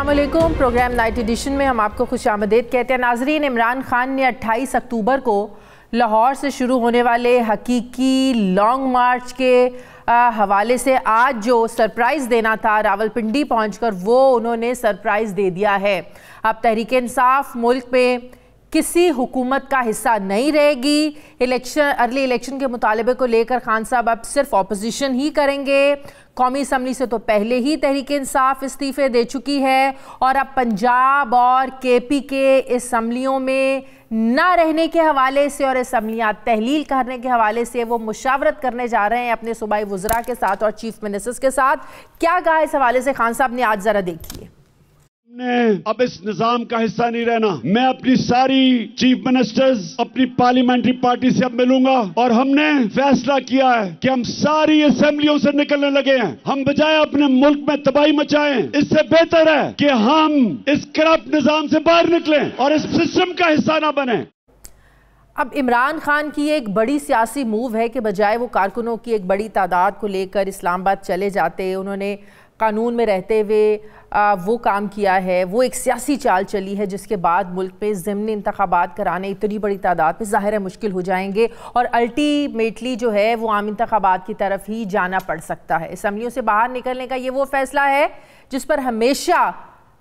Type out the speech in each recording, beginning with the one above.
अस्सलामुअलैकुम। Programme night addition में हम आपको खुशामदीद कहते हैं। नाजरीन, इमरान खान ने 28 अक्टूबर को लाहौर से शुरू होने वाले हकीकी लॉन्ग मार्च के हवाले से आज जो सरप्राइज़ देना था रावलपिंडी पहुंचकर, वो उन्होंने सरप्राइज़ दे दिया है। अब तहरीक इंसाफ मुल्क में किसी हुकूमत का हिस्सा नहीं रहेगी। अर्ली इलेक्शन के मुतालबे को लेकर खान साहब अब सिर्फ ऑपोजिशन ही करेंगे। कौमी असम्बली से तो पहले ही तहरीक इंसाफ इस्तीफ़े दे चुकी है और अब पंजाब और केपी के असम्बलियों में ना रहने के हवाले से और असम्बलियाँ तहलील करने के हवाले से वो मुशावरत करने जा रहे हैं अपने सूबाई वज़रा के साथ और चीफ मिनिस्टर्स के साथ। क्या कहा इस हवाले से खान साहब ने आज, ज़रा देखिए। अब इस निजाम का हिस्सा नहीं रहना। मैं अपनी सारी चीफ मिनिस्टर्स, अपनी पार्लियामेंट्री पार्टी से अब मिलूंगा और हमने फैसला किया है कि हम सारी असेंबलियों से निकलने लगे हैं। हम बजाय अपने मुल्क में तबाही मचाएं, इससे बेहतर है कि हम इस करप्ट निजाम से बाहर निकलें और इस सिस्टम का हिस्सा ना बने। अब इमरान खान की एक बड़ी सियासी मूव है कि बजाय वो कारकुनों की एक बड़ी तादाद को लेकर इस्लामाबाद चले जाते, उन्होंने कानून में रहते हुए वो काम किया है। वो एक सियासी चाल चली है जिसके बाद मुल्क में ज़िमनी इंतखाबात कराने इतनी बड़ी तादाद में ज़ाहिर है मुश्किल हो जाएंगे और अल्टीमेटली जो है वो आम इंतखाबात की तरफ ही जाना पड़ सकता है। असम्बलियों से बाहर निकलने का ये वो फैसला है जिस पर हमेशा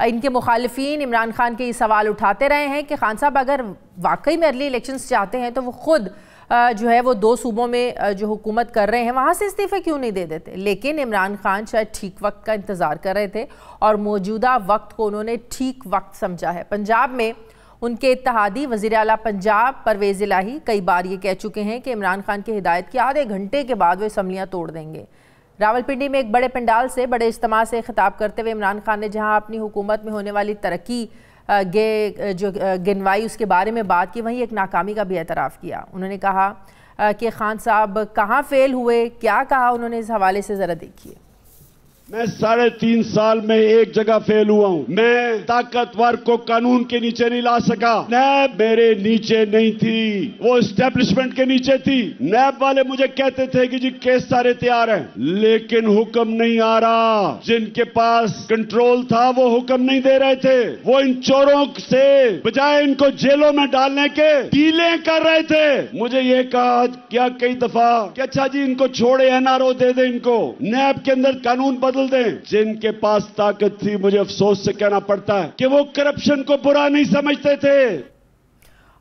इनके मुखालिफिन इमरान खान के ये सवाल उठाते रहे हैं कि खान साहब अगर वाकई में अर्ली इलेक्शंस चाहते हैं तो वो खुद जो है वो दो सूबों में जो हुकूमत कर रहे हैं वहाँ से इस्तीफ़े क्यों नहीं दे देते। लेकिन इमरान खान शायद ठीक वक्त का इंतज़ार कर रहे थे और मौजूदा वक्त को उन्होंने ठीक वक्त समझा है। पंजाब में उनके इत्तेहादी वज़ीर आला पंजाब परवेज़ इलाही कई बार ये कह चुके हैं कि इमरान खान की हिदायत के आधे घंटे के बाद वो असम्बलियाँ तोड़ देंगे। रावलपिंडी में एक बड़े पंडाल से बड़े इज्तिमा से खिताब करते हुए इमरान खान ने जहाँ अपनी हुकूमत में होने वाली तरक्की जो गिनवाई उसके बारे में बात की, वहीं एक नाकामी का भी एतराफ़ किया। उन्होंने कहा कि खान साहब कहाँ फेल हुए, क्या कहा उन्होंने इस हवाले से ज़रा देखिए। मैं 3.5 साल में एक जगह फेल हुआ हूँ। मैं ताकतवर को कानून के नीचे नहीं ला सका। नैब मेरे नीचे नहीं थी, वो एस्टेब्लिशमेंट के नीचे थी। नैब वाले मुझे कहते थे कि जी केस सारे तैयार हैं, लेकिन हुक्म नहीं आ रहा। जिनके पास कंट्रोल था वो हुक्म नहीं दे रहे थे। वो इन चोरों से बजाय इनको जेलों में डालने के डीलें कर रहे थे। मुझे ये कहा क्या कई दफा कि अच्छा जी इनको छोड़े, एनआरओ दे दे इनको, नैब के अंदर कानून बदल दें। जिनके पास ताकत थी, मुझे अफसोस से कहना पड़ता है कि वो करप्शन को बुरा नहीं समझते थे।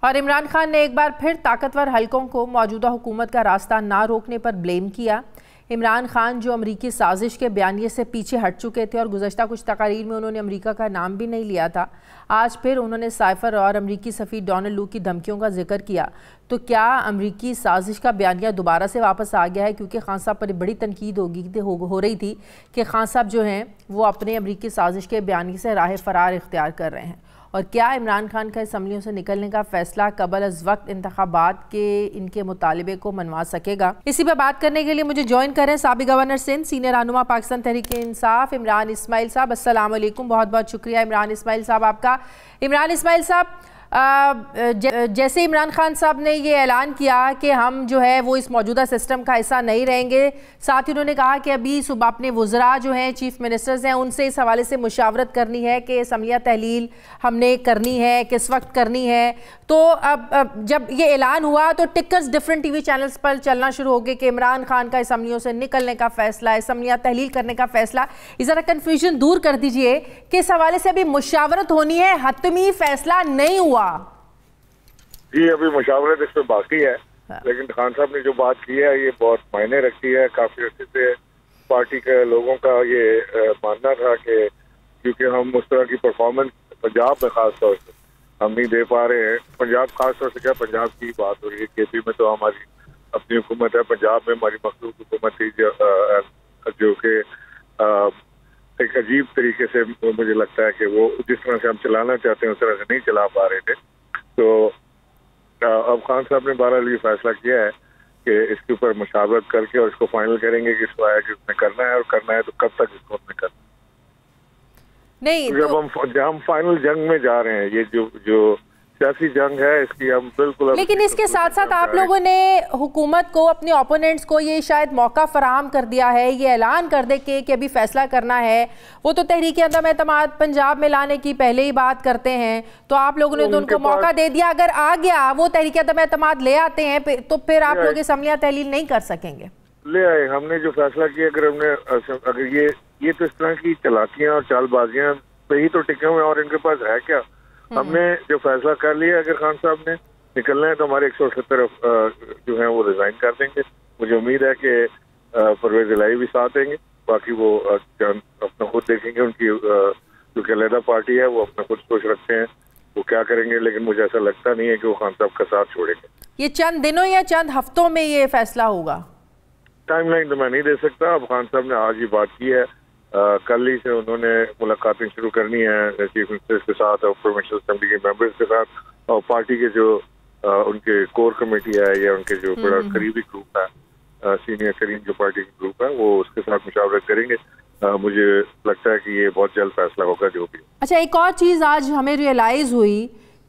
और इमरान खान ने एक बार फिर ताकतवर हलकों को मौजूदा हुकूमत का रास्ता ना रोकने पर ब्लेम किया। इमरान खान जो अमरीकी साजिश के बयानिए से पीछे हट चुके थे और गुज़श्ता कुछ तकारीर में उन्होंने अमरीका का नाम भी नहीं लिया था, आज फिर उन्होंने साइफर और अमरीकी सफ़ीर डोनाल्ड लू की धमकियों का जिक्र किया। तो क्या अमरीकी साजिश का बयानिया दोबारा से वापस आ गया है? क्योंकि खान साहब पर बड़ी तनकीद हो रही थी कि खान साहब जो हैं वो अपने अमरीकी साजिश के बयानिए से राह फ़रार इख्तियार कर रहे हैं। और क्या इमरान खान का असम्बलियों से निकलने का फैसला कबल अज़ वक्त इंतखाबात के इनके मुतालिबे को मनवा सकेगा? इसी पर बात करने के लिए मुझे ज्वाइन करें साबिक़ गवर्नर सिंध, सीनियर रहनुमा पाकिस्तान तहरीक इंसाफ इमरान इस्माइल साहब। अस्सलाम वालेकुम, बहुत बहुत शुक्रिया इमरान इस्माइल साहब आपका। इमरान इस्माइल साहब, जैसे इमरान खान साहब ने ये ऐलान किया कि हम जो है वो इस मौजूदा सिस्टम का हिस्सा नहीं रहेंगे, साथ ही उन्होंने कहा कि अभी सुबह अपने वज़रा जो हैं चीफ मिनिस्टर्स हैं उनसे इस हवाले से मुशावरत करनी है कि असम्बलियाँ तहलील हमने करनी है, किस वक्त करनी है। तो अब जब ये ऐलान हुआ तो टिकर्स डिफरेंट टीवी चैनल्स पर चलना शुरू हो गए कि इमरान खान का असम्बलियों से निकलने का फैसला, असम्बलियाँ तहलील करने का फैसला। इस ज़रा कन्फ्यूजन दूर कर दीजिए कि इस हवाले से अभी मुशावरत होनी है, हतमी फैसला नहीं हुआ। जी अभी मुशावरत इस पर बाकी है, लेकिन खान साहब ने जो बात की है ये बहुत मायने रखती है। काफी अर्से से पार्टी के लोगों का ये मानना था कि क्योंकि हम उस तरह की परफॉर्मेंस पंजाब में खास तौर से हम नहीं दे पा रहे हैं। पंजाब खास तौर से क्या पंजाब की बात हो रही है, केपी में तो हमारी अपनी हुकूमत है, पंजाब में हमारी मखलूक हुकूमत थी जो कि एक अजीब तरीके से मुझे लगता है कि वो जिस तरह से हम चलाना चाहते हैं उस तरह से नहीं चला पा रहे थे। तो अब खान साहब ने बहरहाल ये फैसला किया है कि इसके ऊपर मुशावरत करके और इसको फाइनल करेंगे कि इसको आया कि उसने करना है, और करना है तो कब तक इसको उसने करना नहीं। जब हम फाइनल जंग में जा रहे हैं, ये जो सियासी जंग है, इसकी हम बिल्कुल। लेकिन इसके साथ साथ आप लोगों ने हुकूमत को, अपने ओपोनेंट्स को ये शायद मौका फराहम कर दिया है, ये ऐलान कर दे कि अभी फैसला करना है। वो तो तहरीक अदम एतमाद पंजाब में लाने की पहले ही बात करते हैं, तो आप लोगों ने तो उनको मौका दे दिया। अगर आ गया वो तहरीक अदम एतमाद ले आते हैं तो फिर आप लोग असम्बलियां तहलील नहीं कर सकेंगे। ले आए, हमने जो फैसला किया, अगर ये तो इस तरह की चालाकियां और चालबाजियां पे ही तो टिके हुए, और इनके पास है क्या। हमने जो फैसला कर लिया, अगर खान साहब ने निकलना है तो हमारे 178 जो है वो रिजाइन कर देंगे। मुझे उम्मीद है कि परवेज इलाही भी साथ देंगे, बाकी वो अपना खुद देखेंगे। उनकी जो अलहदा पार्टी है वो अपना खुद सोच रखते हैं वो क्या करेंगे, लेकिन मुझे ऐसा लगता नहीं है कि वो खान साहब का साथ छोड़ेंगे। ये चंद दिनों या चंद हफ्तों में ये फैसला होगा? टाइमलाइन तो मैं नहीं दे सकता। अब खान साहब ने आज ही बात की है, कल ही से उन्होंने मुलाकातें शुरू करनी है चीफ मिनिस्टर के साथ और प्रोविंशियल असेंबली के मेंबर्स के साथ, और पार्टी के जो उनके कोर कमेटी है या उनके जो बड़ा करीबी ग्रुप है, सीनियर करीम जो पार्टी का ग्रुप है, वो उसके साथ मुशावरत करेंगे। मुझे लगता है कि ये बहुत जल्द फैसला होगा जो भी। अच्छा, एक और चीज़ आज हमें रियलाइज़ हुई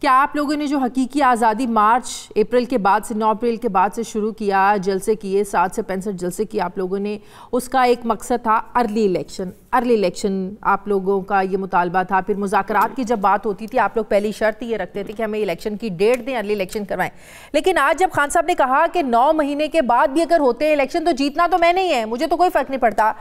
कि आप लोगों ने जो हकीकी आज़ादी मार्च अप्रैल के बाद से 9 अप्रैल के बाद से शुरू किया, जलसे किए, 7 से 65 जलसे किए आप लोगों ने, उसका एक मकसद था अर्ली इलेक्शन आप लोगों का ये मुतालबा था। फिर मुज़ाकरात की जब बात होती थी आप लोग पहली शर्त ये रखते थे कि हमें इलेक्शन की डेट दें, अर्ली इलेक्शन करवाएं। लेकिन आज जब खान साहब ने कहा कि 9 महीने के बाद भी अगर होते हैं इलेक्शन तो जीतना तो मैं नहीं है, मुझे तो कोई फ़र्क नहीं पड़ता,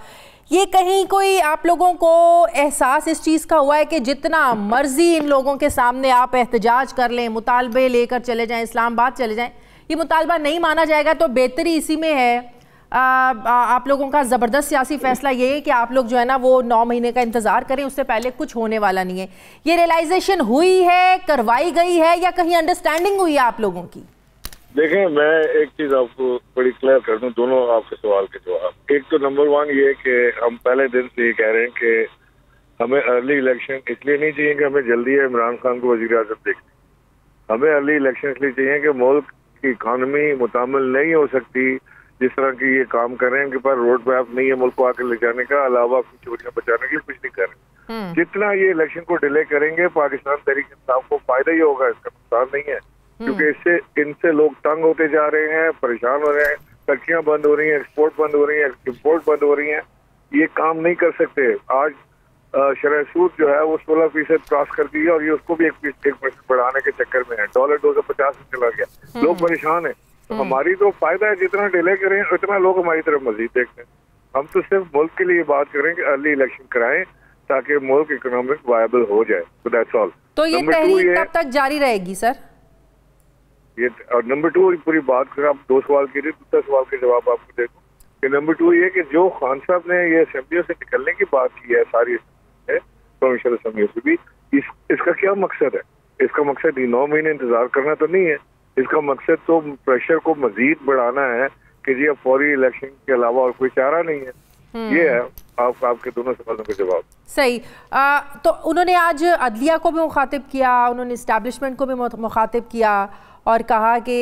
ये कहीं कोई आप लोगों को एहसास इस चीज़ का हुआ है कि जितना मर्जी इन लोगों के सामने आप एहतजाज कर लें, मुतालबे लेकर चले जाएं, इस्लामाबाद चले जाएं, ये मुतालबा नहीं माना जाएगा, तो बेहतरी इसी में है आप लोगों का ज़बरदस्त सियासी फैसला ये है कि आप लोग जो है ना वो 9 महीने का इंतज़ार करें, उससे पहले कुछ होने वाला नहीं है। ये रियलाइजेशन हुई है, करवाई गई है, या कहीं अंडरस्टैंडिंग हुई है आप लोगों की? देखें, मैं एक चीज आपको बड़ी क्लियर कर दूं, दोनों आपके सवाल के जवाब। एक तो नंबर 1 ये कि हम पहले दिन से ये कह रहे हैं कि हमें अर्ली इलेक्शन इसलिए नहीं चाहिए कि हमें जल्दी है इमरान खान को वजीर आज़म देखने। हमें अर्ली इलेक्शन इसलिए चाहिए कि मुल्क की इकानमी मुतामिल नहीं हो सकती जिस तरह की ये काम कर रहे हैं। उनके पास रोड मैप नहीं है मुल्क को आगे ले जाने का, अलावा अपनी चोरियां बचाने के लिए कुछ नहीं कर रहे। जितना ये इलेक्शन को डिले करेंगे पाकिस्तान तहरीक इंसाफ को फायदा ही होगा, इसका नुकसान नहीं है। क्योंकि इनसे लोग तंग होते जा रहे हैं, परेशान हो रहे हैं, फैक्ट्रियां बंद हो रही हैं, एक्सपोर्ट बंद हो रही है, इम्पोर्ट बंद हो रही है। ये काम नहीं कर सकते। आज शरह सूद जो है वो 16% क्रॉस कर दी है, और ये उसको भी 1% बढ़ाने के चक्कर में है। डॉलर 250 में चला गया, लोग परेशान है। तो हमारी तो फायदा है, जितना डिले करें उतना लोग हमारी तरफ मजीद देखते हैं। हम तो सिर्फ मुल्क के लिए बात करें कि अर्ली इलेक्शन कराएं ताकि मुल्क इकोनॉमिक वायबल हो जाए। तो दैट्स ऑल। तो ये तहरीक कब तक जारी रहेगी सर? ये और नंबर 2 पूरी बात कर, आप 2 सवाल कीजिए, दूसरा सवाल के जवाब आपको देखो कि नंबर 2 ये कि जो खान साहब ने ये असेंबलियों से निकलने की बात की है, सारी प्रोविंशियल असेंबलियों से भी, इसका क्या मकसद है? इसका मकसद 9 महीने इंतजार करना तो नहीं है। इसका मकसद तो प्रेशर को मजीद बढ़ाना है कि जी अब फौरी इलेक्शन के अलावा और कोई चारा नहीं है। ये है आपके दोनों सवालों के जवाब। सही। तो उन्होंने आज अदलिया को भी मुखातिब किया, उन्होंने इस्टेब्लिशमेंट को भी मुखातिब किया और कहा कि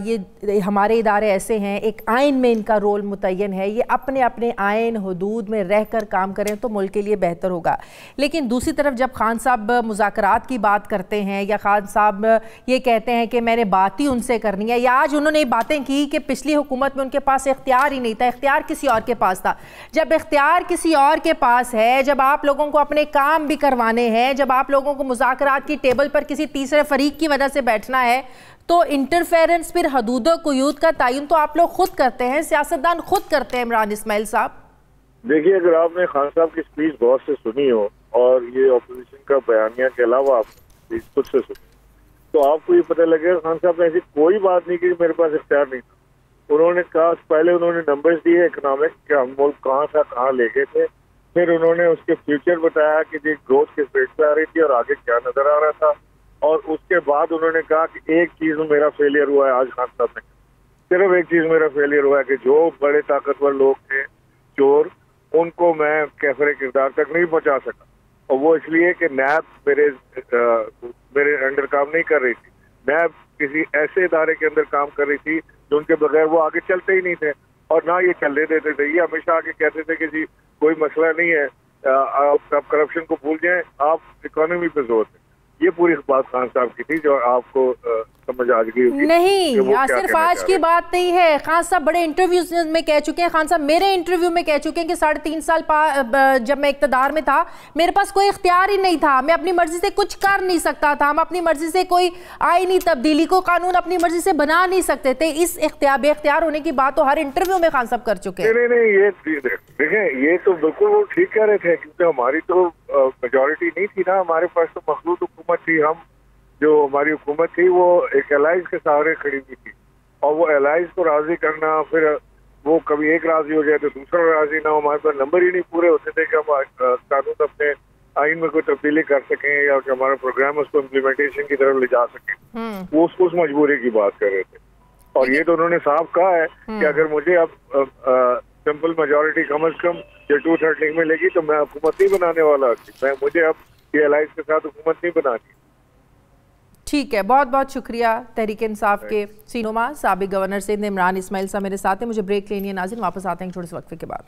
ये हमारे इदारे ऐसे हैं, एक आइन में इनका रोल मुतय्यन है, ये अपने अपने आइन हदूद में रहकर काम करें तो मुल्क के लिए बेहतर होगा। लेकिन दूसरी तरफ जब खान साहब मुज़ाकरात की बात करते हैं या खान साहब ये कहते हैं कि मैंने बात ही उनसे करनी है, या आज उन्होंने बातें की कि पिछली हुकूमत में उनके पास इख्तियार ही नहीं था, इख्तियार किसी और के पास था। जब इख्तियार किसी और के पास है, जब आप लोगों को अपने काम भी करवाने हैं, जब आप लोगों को मुज़ाकरात की टेबल पर किसी तीसरे फरीक की वजह से बैठना है, तो इंटरफेरेंस फिर हदूद कुयूद का तयन तो आप लोग खुद करते हैं, सियासतदान खुद करते हैं। इमरान इस्माइल साहब देखिए, अगर आपने खान साहब की स्पीच बहुत से सुनी हो और ये अपोजिशन का बयानिया के अलावा आप स्पीच खुद से सुनी, तो आपको ये पता लगेगा खान साहब ने ऐसी कोई बात नहीं की मेरे पास इख्तियार नहीं था। उन्होंने कहा, पहले उन्होंने नंबर्स दिए इकोनॉमिक कि हम मुल्क कहाँ से कहाँ ले गए थे, फिर उन्होंने उसके फ्यूचर बताया कि जी ग्रोथ किस रेट पे आ रही थी और आगे क्या नजर आ रहा था, और उसके बाद उन्होंने कहा कि एक चीज में मेरा फेलियर हुआ है। आज खान साहब ने सिर्फ एक चीज मेरा फेलियर हुआ है कि जो बड़े ताकतवर लोग थे चोर, उनको मैं कैफरे किरदार तक नहीं पहुंचा सका, और वो इसलिए कि नैब मेरे अंडर काम नहीं कर रही थी। नैब किसी ऐसे इदारे के अंदर काम कर रही थी जो उनके बगैर वो आगे चलते ही नहीं थे, और ना ये चलने देते थे। ये हमेशा आगे कहते थे कि जी कोई मसला नहीं है, आप करप्शन को भूल जाएं, आप इकोनॉमी पे जोर दें। ये पूरी बात खान साहब की थी जो आपको समझ आ गई होगी। नहीं, सिर्फ आज की बात नहीं है। खान साहब बड़े इंटरव्यूज में कह चुके हैं, खान साहब मेरे इंटरव्यू में कह चुके हैं कि 3.5 साल जब मैं इक़्तिदार में था मेरे पास कोई इख्तियार ही नहीं था, मैं अपनी मर्जी से कुछ कर नहीं सकता था, हम अपनी मर्जी से कोई आईनी तब्दीली को कानून अपनी मर्जी से बना नहीं सकते थे। इस बेख्तियार होने की बात तो हर इंटरव्यू में खान साहब कर चुके हैं। नहीं, ये देखें, ये तो बिल्कुल वो ठीक कह रहे थे, क्योंकि हमारी तो मेजॉरिटी नहीं थी ना, हमारे पास तो मखलूत हुकूमत थी। हम जो हमारी हुकूमत थी वो एक एलाइज के सहारे खड़ी हुई थी, और वो एलाइज को राजी करना, फिर वो कभी एक राजी हो जाए तो दूसरा राजी ना हो, हमारे पास नंबर ही नहीं पूरे होते थे कि हम कानून अपने आइन में कोई तब्दीली कर सकें या कि हमारा प्रोग्राम उसको इम्प्लीमेंटेशन की तरफ ले जा सकें। वो उस मजबूरी की बात कर रहे थे, और ये तो उन्होंने साफ कहा है कि अगर मुझे अब सिंपल मेजॉरिटी कम से कम ये 2/3 में लेगी तो मैं हुकूमत नहीं बनाने वाला, मुझे अब ये एलाइज के साथ हुकूमत नहीं बनानी। ठीक है, बहुत बहुत शुक्रिया तहरीक इंसाफ के सीनोमा साबिक गवर्नर सिंध इमरान इस्माइल साहब मेरे साथ हैं। मुझे ब्रेक लेनी है नाज़रीन, वापस आते हैं थोड़े से वक्फे के बाद।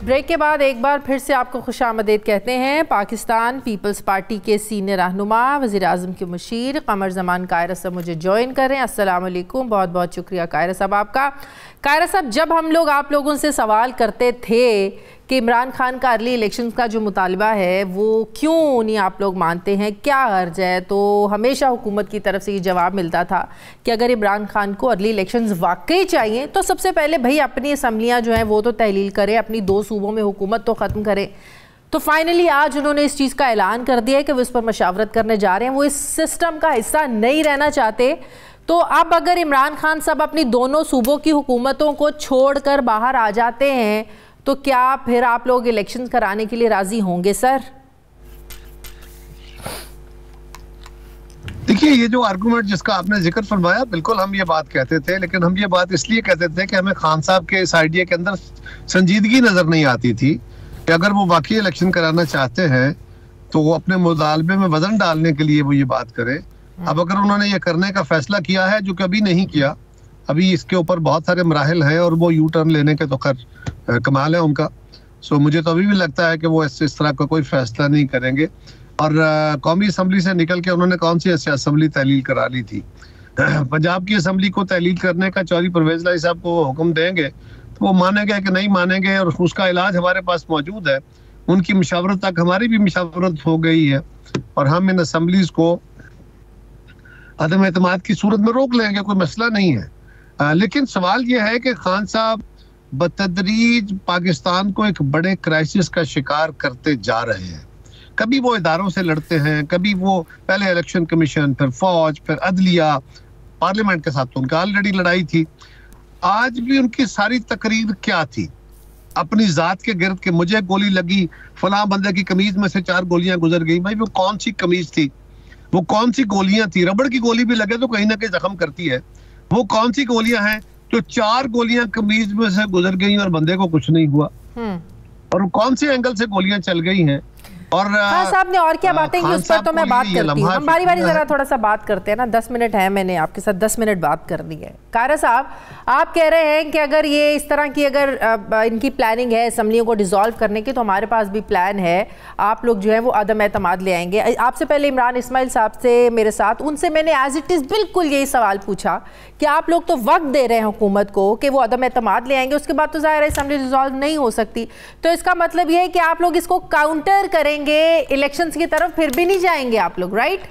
ब्रेक के बाद एक बार फिर से आपको खुशामदीद कहते हैं। पाकिस्तान पीपल्स पार्टी के सीनियर रहनुमा वज़ीर आज़म के मुशीर कमर ज़मान कायरा साहब मुझे ज्वाइन कर रहे हैं। अस्सलाम वालेकुम, बहुत बहुत शुक्रिया कायरा साहब आपका। कायरा साहब, जब हम लोग आप लोगों से सवाल करते थे कि इमरान खान का अर्ली इलेक्शन का जो मुतालबा है वो क्यों नहीं आप लोग मानते हैं, क्या अर्ज है, तो हमेशा हुकूमत की तरफ से ये जवाब मिलता था कि अगर इमरान खान को अर्ली इलेक्शंस वाकई चाहिए तो सबसे पहले भाई अपनी असम्बलियाँ जो हैं वो तो तहलील करें, अपनी 2 सूबों में हुकूमत तो ख़त्म करें। तो फाइनली आज उन्होंने इस चीज़ का ऐलान कर दिया है कि वो इस पर मशावरत करने जा रहे हैं, वो इस सिस्टम का हिस्सा नहीं रहना चाहते। तो अब अगर इमरान खान साहब अपनी दोनों सूबों की हुकूमतों को छोड़कर बाहर आ जाते हैं तो क्या फिर आप लोग इलेक्शन कराने के लिए राजी होंगे सर? देखिए, ये जो आर्गुमेंट जिसका आपने जिक्र फरमाया, बिल्कुल हम ये बात कहते थे, लेकिन हम ये बात इसलिए कहते थे कि हमें खान साहब के इस आइडिया के अंदर संजीदगी नजर नहीं आती थी कि अगर वो वाकई इलेक्शन कराना चाहते हैं तो वो अपने मुतालबे में वजन डालने के लिए वो ये बात करे। अब अगर उन्होंने ये करने का फैसला किया है, जो कभी नहीं किया, अभी इसके ऊपर बहुत सारे मराहिल हैं और वो यू टर्न लेने के तो खैर कमाल है उनका। सो मुझे तो अभी भी लगता है कि वो इस तरह का कोई फैसला नहीं करेंगे। और कौमी असम्बली से निकल के उन्होंने कौन सी असम्बली तहलील करा ली थी? पंजाब की असम्बली को तहलील करने का चौधरी परवेज लाई साहब को हुक्म देंगे तो वो मानेंगे कि नहीं मानेंगे, और उसका इलाज हमारे पास मौजूद है। उनकी मशावरत तक हमारी भी मशावरत हो गई है और हम इन असम्बलीज को अदम एतमाद की सूरत में रोक लेंगे, कोई मसला नहीं है। लेकिन सवाल यह है कि खान साहब बतदरीज पाकिस्तान को एक बड़े क्राइसिस का शिकार करते जा रहे हैं। कभी वो इदारों से लड़ते हैं, कभी वो पहले इलेक्शन कमीशन, फिर फौज, फिर अदलिया, पार्लियामेंट के साथ तो उनका ऑलरेडी लड़ाई थी। आज भी उनकी सारी तकरीर क्या थी? अपनी जात के गिर्द के मुझे गोली लगी, फलां बंदे की कमीज में से 4 गोलियां गुजर गई। भाई वो कौन सी कमीज थी, वो कौन सी गोलियां थी? रबड़ की गोली भी लगे तो कहीं ना कहीं जख्म करती है। वो कौन सी गोलियां हैं जो 4 गोलियां कमीज में से गुजर गई और बंदे को कुछ नहीं हुआ? और कौन से एंगल से गोलियां चल गई हैं? और खान साहब ने और क्या बातें की उस पर तो मैं बात करती हूँ। हम बारी बारी जरा थोड़ा सा बात करते हैं ना, 10 मिनट है, मैंने आपके साथ 10 मिनट बात करनी है। कायरा साहब, आप कह रहे हैं कि अगर ये इस तरह की अगर इनकी प्लानिंग है असम्बलियों को डिसॉल्व करने की, तो हमारे पास भी प्लान है, आप लोग जो है वो अदम एतमाद ले आएंगे। आपसे पहले इमरान इस्माइल साहब से मेरे साथ, उनसे मैंने एज इट इज़ बिल्कुल यही सवाल पूछा कि आप लोग तो वक्त दे रहे हैं हुकूमत को कि वो अदम एतमाद ले आएंगे, उसके बाद तो ज़ाहिर है असम्बली डिसॉल्व नहीं हो सकती, तो इसका मतलब ये है कि आप लोग इसको काउंटर करेंगे, इलेक्शंस की तरफ फिर भी नहीं जाएंगे आप लोग, राइट?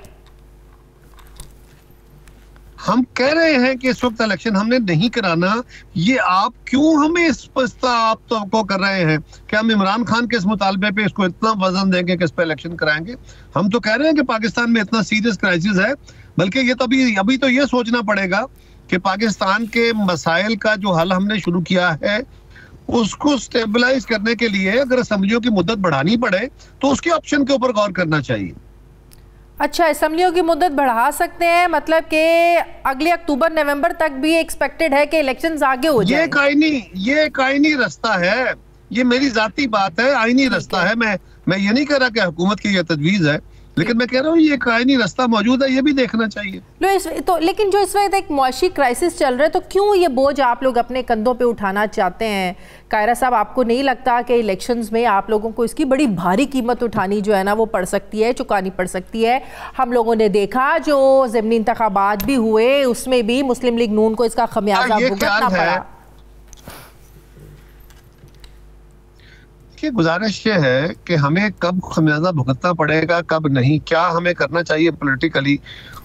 हम कह रहे हैं कि इस वक्त इलेक्शन हमने नहीं कराना। ये आप क्यों हमें इस आप तो कर रहे हैं कि हम इमरान खान के इस मुतालबे पे इसको इतना वजन देंगे कि इस पे इलेक्शन कराएंगे? हम तो कह रहे हैं कि पाकिस्तान में इतना सीरियस क्राइसिस है, बल्कि ये तो अभी तो ये सोचना पड़ेगा कि पाकिस्तान के मसाइल का जो हल हमने शुरू किया है उसको स्टेबलाइज करने के लिए अगर असम्बलियों की मुद्दत बढ़ानी पड़े तो उसके ऑप्शन के ऊपर गौर करना चाहिए। अच्छा, असम्बलियों की मुद्दत बढ़ा सकते हैं, मतलब कि अगले अक्टूबर नवंबर तक भी एक्सपेक्टेड है कि इलेक्शंस आगे हो जाए? ये एक आईनी रास्ता है, ये मेरी जाती बात है, आईनी रास्ता है। मैं ये नहीं कह रहा कि हुकूमत की ये तजवीज है, लेकिन मैं कह रहा हूँ ये कायनी रास्ता मौजूद है, ये भी देखना चाहिए। लेकिन जो इस वक्त एक मुआशी क्राइसिस चल रहा है, तो क्यों ये बोझ आप लोग अपने कंधों पे उठाना चाहते हैं? कायरा साहब, आपको नहीं लगता कि इलेक्शंस में आप लोगों को इसकी बड़ी भारी कीमत उठानी जो है ना वो पड़ सकती है, चुकानी पड़ सकती है? हम लोगों ने देखा जो ज़िमनी इंतखाबात भी हुए उसमें भी मुस्लिम लीग नून को इसका खमियाजा भुगतना पड़ा। की गुजारिश ये है कि हमें कब खमियाजा भुगतना पड़ेगा, कब नहीं, क्या हमें करना चाहिए पॉलिटिकली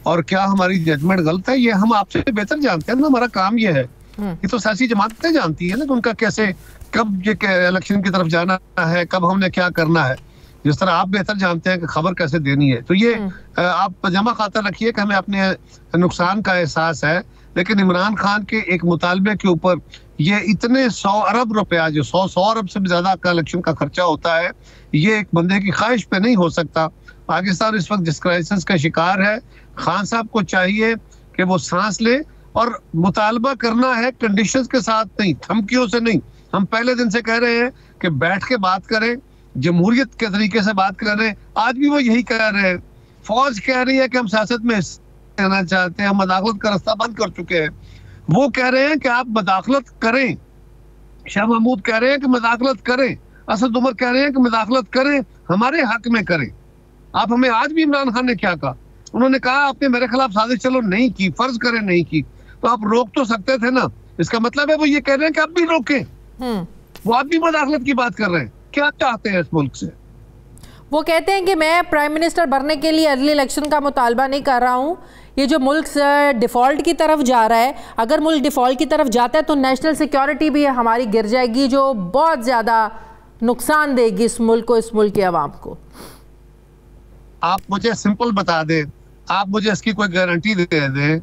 और क्या हमारी जजमेंट गलत है, ये हम आपसे बेहतर जानते हैं ना। हमारा काम ये है, ये तो सियासी जमातें जानती है ना कि उनका कैसे कब ये इलेक्शन की तरफ जाना है, कब हमने क्या करना है। जिस तरह आप बेहतर जानते हैं कि खबर कैसे देनी है, तो ये आप जमा खातर रखिए कि हमें अपने नुकसान का एहसास है। लेकिन इमरान खान के एक मुतालबे के ऊपर ये इतने 100 अरब रुपया, जो 100 अरब से भी ज्यादा का इलेक्शन का खर्चा होता है, ये एक बंदे की ख्वाहिश पे नहीं हो सकता। पाकिस्तान इस वक्त जिस क्राइसिस का शिकार है, खान साहब को चाहिए कि वो सांस ले और मुतालबा करना है कंडीशंस के साथ, नहीं धमकियों से नहीं। हम पहले दिन से कह रहे हैं कि बैठ के बात करें, जमहूरियत के तरीके से बात कर रहे हैं, आज भी वो यही कह रहे हैं। फौज कह रही है कि हम सियासत में कहना चाहते हैं, हम मदाखलत का रास्ता बंद कर चुके हैं। वो कह रहे हैं कि आप मदाखलत करें, शाह महमूद कह रहे हैं कि मदाखलत करें, असद उमर कह रहे हैं कि मदाखलत करें, हमारे हक में करें। आप हमें, आज भी इमरान खान ने क्या कहा, उन्होंने कहा आपने मेरे खिलाफ साजिश चलो नहीं की, फर्ज करें नहीं की, तो आप रोक तो सकते थे ना। इसका मतलब है वो ये कह रहे हैं कि आप भी रोकें, वो आप भी मदाखलत की बात कर रहे हैं। क्या चाहते हैं इस मुल्क से? वो कहते हैं कि मैं प्राइम मिनिस्टर बनने के लिए अर्ली इलेक्शन का मुतालबा नहीं कर रहा हूँ, ये जो मुल्क डिफ़ॉल्ट की तरफ जा रहा है, अगर मुल्क डिफ़ॉल्ट की तरफ जाता है तो नेशनल सिक्योरिटी भी हमारी गिर जाएगी, जो बहुत ज़्यादा नुकसान देगी इस मुल्क को, इस मुल्क के अवाम को। आप मुझे सिंपल बता दें, आप मुझे इसकी कोई गारंटी दे दें,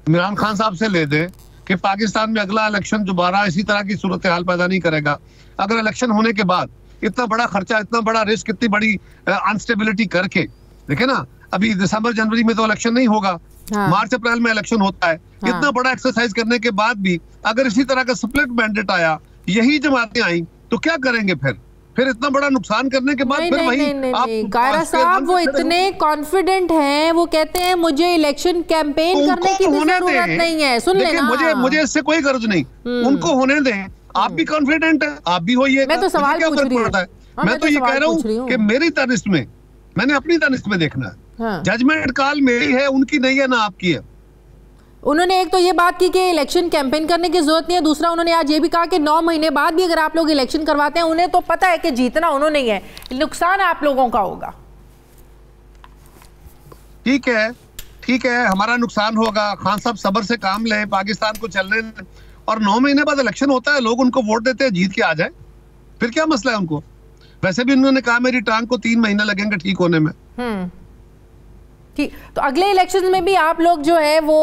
इमरान खान साहब से ले दें कि पाकिस्तान में अगला इलेक्शन दोबारा इसी तरह की सूरत हाल पैदा नहीं करेगा। अगर इलेक्शन होने के बाद इतना बड़ा खर्चा, इतना बड़ा रिस्क, इतनी बड़ी अनस्टेबिलिटी करके, देखे ना अभी दिसंबर जनवरी में तो इलेक्शन नहीं होगा, मार्च अप्रैल में इलेक्शन होता है। इतना बड़ा एक्सरसाइज करने के बाद भी अगर इसी तरह का स्प्लिट मैंडेट आया, यही जमातें आई, तो क्या करेंगे फिर इतना बड़ा नुकसान करने के बाद? फिर वही कायरा साहब वो इतने कॉन्फिडेंट हैं, वो कहते हैं मुझे इलेक्शन कैंपेन करने की जरूरत नहीं है। सुन लेना, मुझे इससे कोई गर्ज नहीं, उनको होने दें। आप भी कॉन्फिडेंट है, आप भी होइए। मैं तो सवाल पूछ रही हूं, मैं तो ये कह रहा हूँ कि मेरी तनिष्ठ में, मैंने अपनी तनिष्ठ में देखना है। जजमेंट कॉल मेरी है, उनकी नहीं है, ना आपकी है। उन्होंने एक तो ये बात की कि इलेक्शन कैंपेन करने की जरूरत नहीं है, दूसरा उन्होंने आज ये भी कहा कि 9 महीने बाद भी अगर आप लोग इलेक्शन करवाते हैं, उन्हें तो पता है कि जीतना उन्होंने ही है, नुकसान आप लोगों का होगा। ठीक है, हमारा नुकसान होगा। खान साहब सब्र से काम लें, पाकिस्तान को चलने दें, और 9 महीने बाद इलेक्शन होता है, लोग उनको वोट देते हैं, जीत के आ जाए, फिर क्या मसला है उनको? वैसे भी उन्होंने कहा मेरी टांग को 3 महीने लगेंगे ठीक होने में। ठीक, तो अगले इलेक्शन में भी आप लोग जो है वो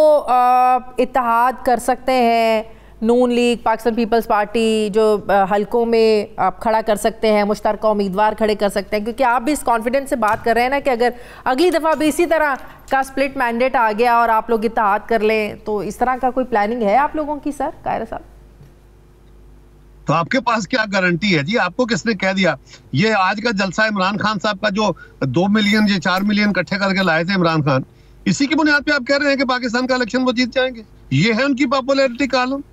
इत्तेहाद कर सकते हैं, नून लीग, पाकिस्तान पीपल्स पार्टी जो हलकों में आप खड़ा कर सकते हैं, मुश्तरका उम्मीदवार खड़े कर सकते हैं, क्योंकि आप भी इस कॉन्फिडेंस से बात कर रहे हैं ना कि अगर अगली दफ़ा भी इसी तरह का स्प्लिट मैंडेट आ गया और आप लोग इत्तेहाद कर लें, तो इस तरह का कोई प्लानिंग है आप लोगों की? सर कायरा साहब, तो आपके पास क्या गारंटी है जी? आपको किसने कह दिया? ये आज का जलसा इमरान खान साहब का जो 2 मिलियन या 4 मिलियन इकट्ठे करके लाए थे इमरान खान, इसी की बुनियाद पे आप कह रहे हैं कि पाकिस्तान का इलेक्शन वो जीत जाएंगे? ये है उनकी पॉपुलैरिटी कॉलम?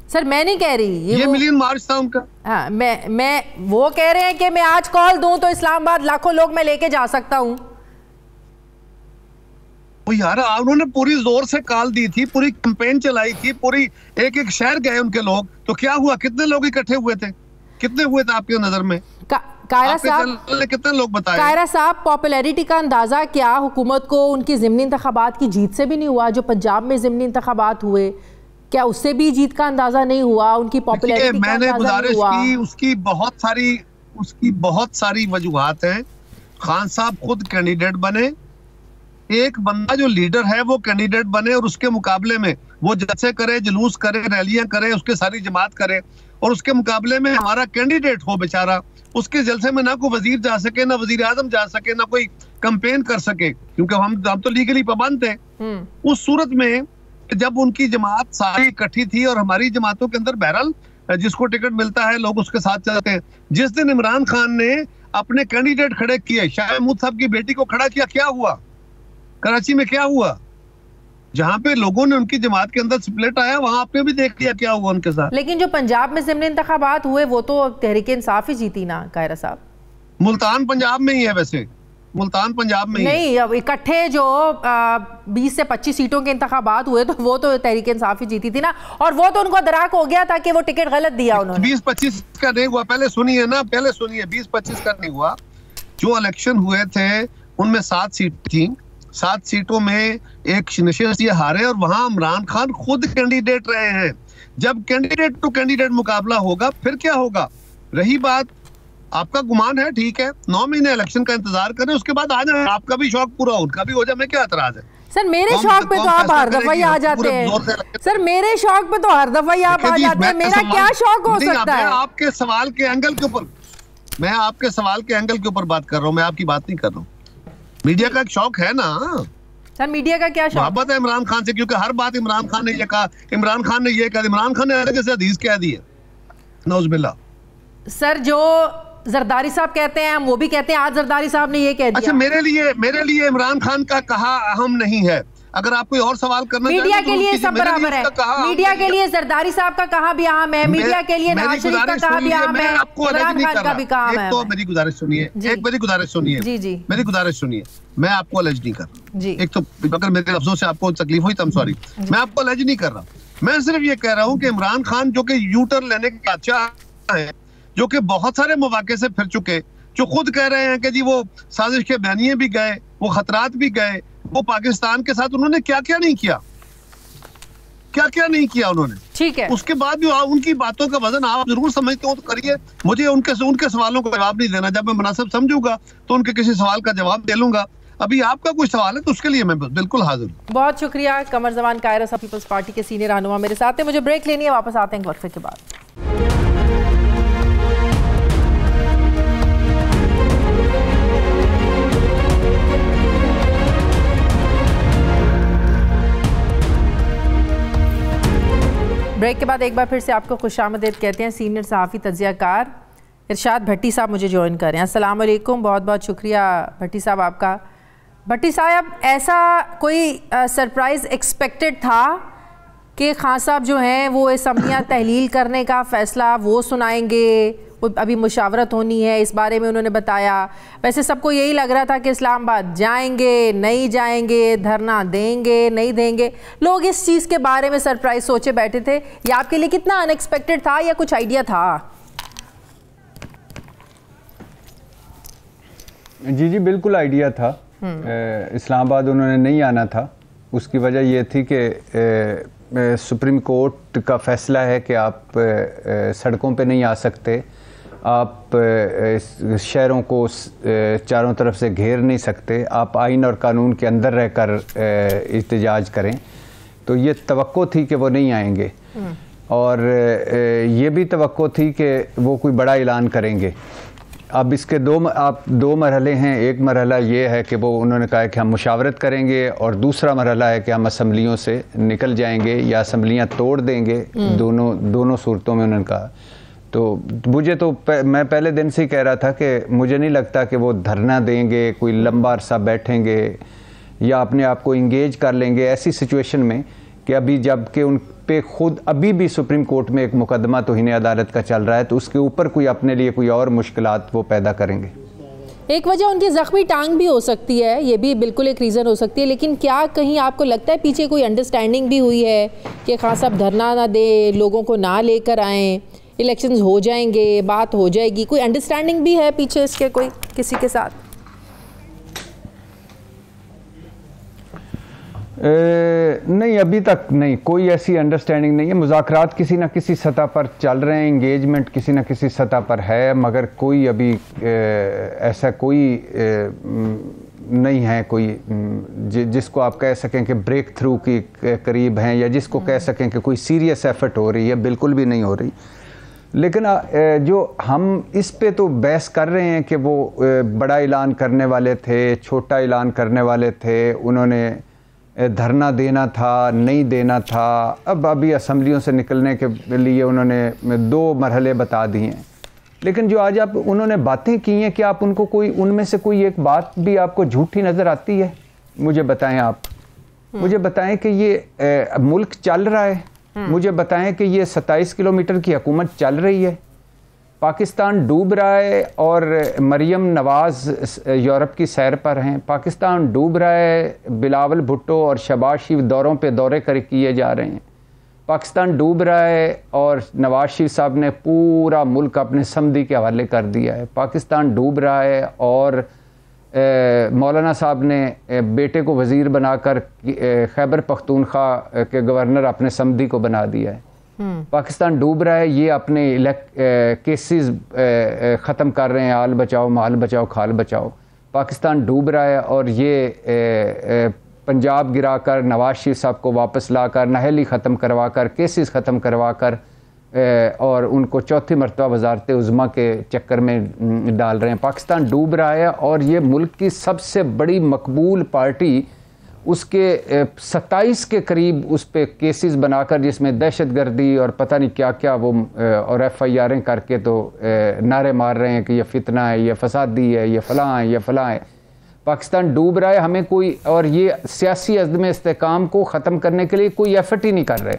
सर मैं नहीं कह रही ये मिलियन मार्च था उनका। हाँ, मैं वो कह रहे हैं कि मैं आज कॉल दूं तो इस्लामाबाद लाखों लोग मैं लेके जा सकता हूं। यार उन्होंने पूरी जोर से कॉल दी थी, पूरी कैंपेन चलाई थी, पूरी एक शहर गए उनके लोग, तो क्या हुआ? कितने लोग इकट्ठे हुए थे? कितने हुए थे आपकी नजर में? कायरा साहब, कितने लोग बताए? कायरा साहब, पॉपुलैरिटी का अंदाजा क्या हुकूमत को उनकी ज़िमनी इंतखाबात की जीत से भी नहीं हुआ? जो पंजाब में ज़िमनी इंतखाबात हुए, क्या उससे भी जीत का अंदाजा नहीं हुआ? उनकी पॉपुलैरिटी का मैंने गुजारिश की, उसकी बहुत सारी वजूहात हैं। खान साहब खुद कैंडिडेट बने, एक बंदा जो लीडर है वो कैंडिडेट बने, और उसके मुकाबले में वो जलसे करे, जुलूस करे, रैलियां करे, उसके सारी जमात करे, और उसके मुकाबले में हमारा कैंडिडेट हो बेचारा, उसके जलसे में ना कोई वजीर जा सके, ना वजीर आजम जा सके, ना कोई कैंपेन कर सके, क्योंकि हम तो लीगली पाबंद थे। उस सूरत में जब उनकी जमात सारी इकट्ठी थी, और हमारी जमातों के अंदर बहरहाल जिसको टिकट मिलता है लोग उसके साथ चलते हैं। जिस दिन इमरान खान ने अपने कैंडिडेट खड़े किए, शाह महमूद साहब की बेटी को खड़ा किया, क्या हुआ कराची में, क्या हुआ? जहां पे लोगों ने उनकी जमात के अंदर स्प्लिट आया, वहां आपने भी देख लिया क्या हुआ उनके साथ। लेकिन जो पंजाब में ज़िमनी इंतखाबात हुए वो तो तहरीक इंसाफ ही जीती ना कायरा साहब। मुल्तान पंजाब में ही है, वैसे मुल्तान पंजाब में नहीं, अब इकट्ठे जो 20 से 25 सीटों के इंतखाबात हुए तो वो तो तहरीक इंसाफ ही जीती थी ना, और वो तो उनको दराक हो गया था कि वो टिकट गलत दिया उन्होंने। 20-25 का नहीं हुआ, पहले सुनिए ना, पहले सुनिए, 20-25 का नहीं हुआ। जो इलेक्शन हुए थे उनमें 7 सीट थी, 7 सीटों में एक नशिस्त ये हारे, और वहां इमरान खान खुद कैंडिडेट रहे हैं। जब कैंडिडेट टू कैंडिडेट मुकाबला होगा फिर क्या होगा? रही बात आपका गुमान है, ठीक है, 9 महीने इलेक्शन का इंतजार करें, उसके बाद आ जाए, आपका भी शौक पूरा हो, उनका भी हो जाए, मैं क्या एतराज है? सर मेरे शौक पे तो आप हर दफा ही आ जाते हैं। सर मेरे शौक पे तो हर दफा ही आप आ जाते हैं, मेरा क्या शौक हो सकता है? आपके सवाल के एंगल के ऊपर, मैं आपके सवाल के एंगल के ऊपर बात कर रहा हूँ, मैं आपकी बात नहीं कर रहा हूँ। मीडिया का एक शौक है ना सर, मीडिया का क्या शौक? मोहब्बत है इमरान खान से, क्योंकि हर बात इमरान खान ने ये कहा, इमरान खान ने ये कहा, इमरान खान ने जैसे हदीस कह दी है, नौज़ुबिल्लाह। सर जो जरदारी साहब कहते हैं हम वो भी कहते हैं, आज जरदारी साहब ने ये कह दिया। अच्छा, मेरे लिए इमरान खान का कहा अहम नहीं है। अगर आप कोई और सवाल करना मीडिया के लिए सब बराबर है, मीडिया के लिए जरदारी साहब का कहा भी अहम है, मीडिया के लिए नवाज शरीफ का कहा भी अहम है, इमरान खान का भी कहा है। तो मेरी गुजारिश सुनिए, एक मेरी गुजारिश सुनिए, जी जी मेरी गुजारिश सुनिए, मैं आपको अलर्ज नहीं कर रहा जी। एक तो अगर मेरे लफ्जों से आपको तकलीफ हुई तो सॉरी, मैं आपको अलर्ज नहीं कर रहा। मैं सिर्फ ये कह रहा हूँ कि इमरान खान जो कि यू टर्न लेने का चाह है, जो कि बहुत सारे मौके से फिर चुके, जो खुद कह रहे हैं कि जी वो साजिश के बयानिए भी गए, वो खतरात भी गए, वो पाकिस्तान के साथ उन्होंने क्या क्या नहीं किया, क्या क्या नहीं किया उन्होंने, ठीक है। उसके बाद भी उनकी बातों का वजन आप जरूर समझते हो तो करिए। मुझे उनके सवालों का जवाब नहीं देना, जब मैं मुनासिब समझूंगा तो उनके किसी सवाल का जवाब दे लूंगा। अभी आपका कोई सवाल है तो उसके लिए मैं बिल्कुल हाजिर हूं। बहुत शुक्रिया। कमर जमान कायरा साहब पीपल्स पार्टी के सीनियर रहनुमा मेरे साथ हैं। मुझे ब्रेक लेनी है, वापस आते हैं वक्फे के बाद। ब्रेक के बाद एक बार फिर से आपको खुशामदीद कहते हैं। सीनियर सहाफ़ी तज्ज़ियाकार इरशाद भट्टी साहब मुझे ज्वाइन कर रहे हैं। अस्सलाम वालेकुम, बहुत बहुत शुक्रिया भट्टी साहब आपका। भट्टी साहब, ऐसा कोई सरप्राइज़ एक्सपेक्टेड था कि खान साहब जो हैं वो असम्बलियाँ तहलील करने का फ़ैसला वो सुनाएंगे, अभी मुशावरत होनी है इस बारे में उन्होंने बताया। वैसे सबको यही लग रहा था कि इस्लामाबाद जाएंगे नहीं जाएंगे, धरना देंगे नहीं देंगे, लोग इस चीज़ के बारे में सरप्राइज सोचे बैठे थे। ये आपके लिए कितना अनएक्सपेक्टेड था या कुछ आइडिया था? जी जी बिल्कुल आइडिया था। इस्लामाबाद उन्होंने नहीं आना था। उसकी वजह ये थी कि सुप्रीम कोर्ट का फ़ैसला है कि आप सड़कों पे नहीं आ सकते, आप शहरों को चारों तरफ से घेर नहीं सकते, आप आइन और कानून के अंदर रहकर एहतजाज करें। तो ये तवक्को थी कि वो नहीं आएंगे, और ये भी तवक्को थी कि वो कोई बड़ा ऐलान करेंगे। अब इसके दो मरहले हैं। एक मरहला ये है कि वो उन्होंने कहा है कि हम मुशावरत करेंगे, और दूसरा मरहला है कि हम असम्बलियों से निकल जाएंगे या असम्बलियाँ तोड़ देंगे। दोनों सूरतों में उन्होंने कहा। तो मुझे तो मैं पहले दिन से ही कह रहा था कि मुझे नहीं लगता कि वो धरना देंगे, कोई लंबा अरसा बैठेंगे या अपने आप को इंगेज कर लेंगे ऐसी सिचुएशन में कि अभी जबकि उन पे खुद अभी भी सुप्रीम कोर्ट में एक मुकदमा तौहीन अदालत का चल रहा है, तो उसके ऊपर कोई अपने लिए कोई और मुश्किलात वो पैदा करेंगे। एक वजह उनकी ज़ख्मी टांग भी हो सकती है, ये भी बिल्कुल एक रीज़न हो सकती है। लेकिन क्या कहीं आपको लगता है पीछे कोई अंडरस्टैंडिंग भी हुई है कि खान साहब धरना ना दे, लोगों को ना लेकर आएँ, इलेक्शंस हो जाएंगे, बात हो जाएगी, कोई अंडरस्टैंडिंग भी है पीछे इसके कोई किसी के साथ? नहीं, अभी तक नहीं, कोई ऐसी अंडरस्टैंडिंग नहीं है। मुज़ाकरात किसी न किसी सतह पर चल रहे हैं, इंगेजमेंट किसी न किसी सतह पर है, मगर कोई अभी ऐसा कोई नहीं है कोई जिसको आप कह सकें कि ब्रेक थ्रू की करीब हैं, या जिसको कह सकें कि कोई सीरियस एफर्ट हो रही है। बिल्कुल भी नहीं हो रही। लेकिन जो हम इस पे तो बहस कर रहे हैं कि वो बड़ा ऐलान करने वाले थे, छोटा ऐलान करने वाले थे, उन्होंने धरना देना था नहीं देना था। अब अभी असम्बलियों से निकलने के लिए उन्होंने 2 मरहले बता दिए हैं लेकिन जो आज आप उन्होंने बातें की हैं, कि आप उनको कोई उनमें से कोई एक बात भी आपको झूठी नज़र आती है? मुझे बताएं आप, मुझे बताएं कि ये मुल्क चल रहा है, मुझे बताएं कि ये 27 किलोमीटर की हुकूमत चल रही है, पाकिस्तान डूब रहा है और मरियम नवाज़ यूरोप की सैर पर हैं, पाकिस्तान डूब रहा है, बिलावल भुट्टो और शहबाज शरीफ दौरों पे दौरे किए जा रहे हैं, पाकिस्तान डूब रहा है और नवाज शरीफ साहब ने पूरा मुल्क अपने समधी के हवाले कर दिया है, पाकिस्तान डूब रहा है और मौलाना साहब ने बेटे को वज़ीर बनाकर खैबर पख्तूनख्वा के गवर्नर अपने समधी को बना दिया है, पाकिस्तान डूब रहा है, ये अपने केसेस ख़त्म कर रहे हैं, आल बचाओ माल बचाओ खाल बचाओ, पाकिस्तान डूब रहा है और ये पंजाब गिराकर नवाज शरीफ साहब को वापस लाकर नहली ख़त्म करवा कर केसेस ख़त्म करवा कर और उनको चौथी मरतबा वजारत उज़्मा के चक्कर में डाल रहे हैं। पाकिस्तान डूब रहा है और ये मुल्क की सबसे बड़ी मकबूल पार्टी उसके 27 के करीब उस पर केसेस बनाकर, जिसमें दहशतगर्दी और पता नहीं क्या क्या वो और FIR'ें करके तो नारे मार रहे हैं कि ये फितना है, ये फसादी है, ये फ़लाँ है, ये फ़लाँ है। पाकिस्तान डूब रहा है, हमें कोई, और ये सियासी अज़्म इस्तेकाम को ख़त्म करने के लिए कोई एफर्ट ही नहीं कर रहे,